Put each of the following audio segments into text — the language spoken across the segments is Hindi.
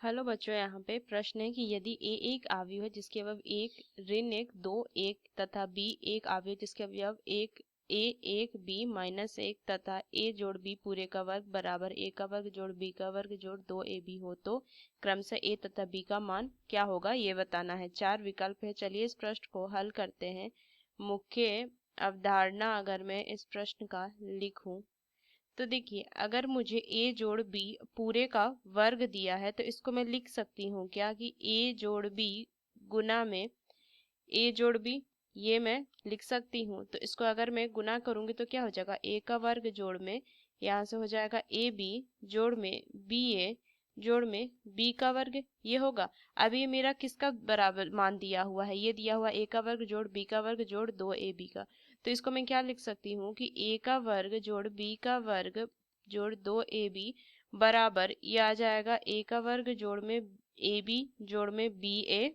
हेलो बच्चों, यहाँ पे प्रश्न है कि यदि ए एक अवयव है जिसके अवयव एक, ऋण एक, दो, एक तथा बी एक अवयव जिसके अवयव एक, ए एक, बी माइनस एक तथा ए जोड़ बी पूरे का वर्ग बराबर ए का वर्ग जोड़ बी का वर्ग जोड़ दो ए बी हो तो क्रमशः ए तथा बी का मान क्या होगा ये बताना है। चार विकल्प है। चलिए इस प्रश्न को हल करते हैं। मुख्य अवधारणा अगर मैं इस प्रश्न का लिखूं तो देखिए, अगर मुझे a जोड़ b पूरे का वर्ग दिया है तो इसको मैं लिख सकती हूँ क्या कि a जोड़ b गुना में a जोड़ b, ये मैं लिख सकती हूँ। तो इसको अगर मैं गुना करूंगी तो क्या हो जाएगा, a का वर्ग जोड़ में यहाँ से हो जाएगा a b जोड़ में b a जोड़ में b का वर्ग, ये होगा। अब ये मेरा किसका बराबर मान दिया हुआ है, ये दिया हुआ a का वर्ग जोड़ b का वर्ग जोड़ दो ए बी का। तो इसको मैं क्या लिख सकती हूँ कि a का वर्ग जोड़ b का वर्ग जोड़ दो ए बी बराबर ये आ जाएगा a का वर्ग जोड़ में ए बी जोड़ में बी ए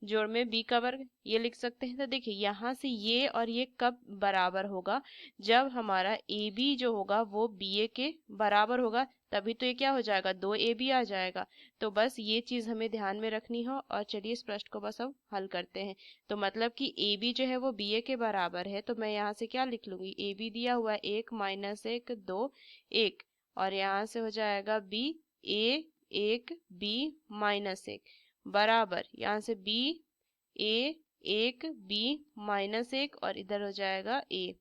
जोड़ में b का वर्ग, ये लिख सकते हैं। तो देखिए यहाँ से ये और ये कब बराबर होगा, जब हमारा ए बी जो होगा वो बी ए के बराबर होगा, तभी तो ये क्या हो जाएगा, दो ए बी आ जाएगा। तो बस ये चीज हमें ध्यान में रखनी हो। और चलिए इस प्रश्न को बस अब हल करते हैं। तो मतलब कि ए बी जो है वो बी ए के बराबर है, तो मैं यहाँ से क्या लिख लूंगी, ए बी दिया हुआ है एक माइनस एक दो एक, और यहाँ से हो जाएगा बी ए एक बी माइनस एक बराबर यहाँ से बी ए एक बी माइनस एक और इधर हो जाएगा ए,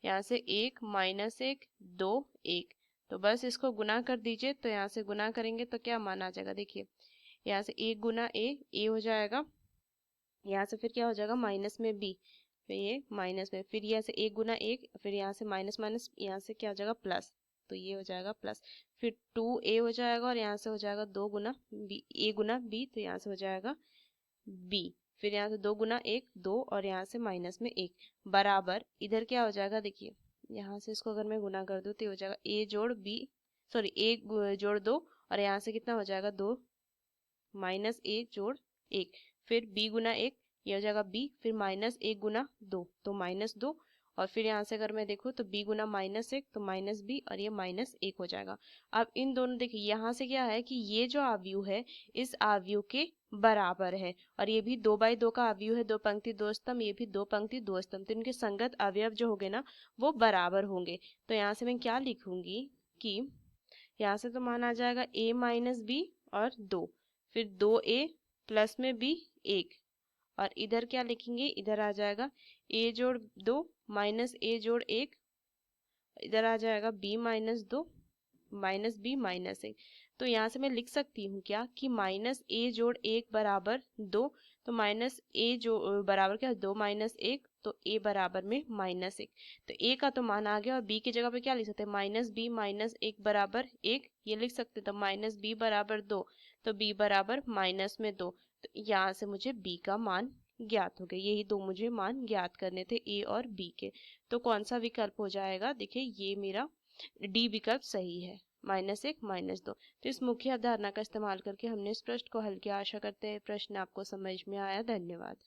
यहाँ से एक माइनस एक दो एक। तो बस इसको गुना कर दीजिए। तो यहाँ से गुना करेंगे तो क्या मान आ जाएगा, देखिए यहाँ से एक गुना ए हो जाएगा, यहाँ से फिर क्या हो जाएगा माइनस में बी, फिर ये माइनस में, फिर यहाँ से एक गुना एक, फिर यहाँ से माइनस माइनस यहाँ से क्या हो जाएगा प्लस, तो ये हो जाएगा प्लस, फिर टू ए हो जाएगा और यहाँ से हो जाएगा दो गुना बी, ए गुना बी, तो यहाँ से हो जाएगा बी, फिर यहाँ से दो गुना एक दो और यहाँ से माइनस में एक बराबर इधर क्या हो जाएगा, देखिए यहाँ से इसको अगर मैं गुना कर दूँ तो ये हो जाएगा ए जोड़ बी, सॉरी ए जोड़ दो और यहाँ से कितना हो जाएगा दो माइनस ए जोड़ एक, फिर बी गुना एक, ये हो जाएगा बी, फिर माइनस एक गुना दो तो माइनस दो, और फिर यहाँ से अगर मैं देखूँ तो b गुना माइनस एक तो माइनस बी और ये माइनस एक हो जाएगा। अब इन दोनों देखिए यहाँ से क्या है कि ये जो आव्यूह है इस आव्यूह के बराबर है, और ये भी दो बाई दो का आव्यूह है, दो पंक्ति दो स्तंभ, ये भी दो पंक्ति दो स्तंभ, तो इनके संगत अवयव जो होंगे ना वो बराबर होंगे। तो यहाँ से मैं क्या लिखूंगी कि यहाँ से तो मान आ जाएगा a माइनस बी और दो, फिर दो ए प्लस में बी एक, और इधर क्या लिखेंगे, इधर आ जाएगा a जोड़ दो माइनस ए जोड़ एक, इधर आ जाएगा b माइनस दो माइनस बी माइनस एक। तो यहाँ से मैं लिख सकती हूँ क्या कि माइनस ए जोड़ एक बराबर दो, तो माइनस ए जो बराबर क्या, दो माइनस एक, तो ए बराबर में माइनस एक। तो ए का तो मान आ गया और बी की जगह पे क्या लिख सकते हैं, माइनस बी माइनस एक बराबर एक, ये लिख सकते हैं। तो माइनस बी बराबर दो, तो बी बराबर माइनस में दो, तो यहाँ से मुझे बी का मान ज्ञात हो गया। यही दो मुझे मान ज्ञात करने थे, ए और बी के। तो कौन सा विकल्प हो जाएगा, देखिए ये मेरा डी विकल्प सही है, माइनस एक माइनस दो। तो इस मुख्य अवधारणा का इस्तेमाल करके हमने इस प्रश्न को हल किया। आशा करते हैं प्रश्न आपको समझ में आया। धन्यवाद।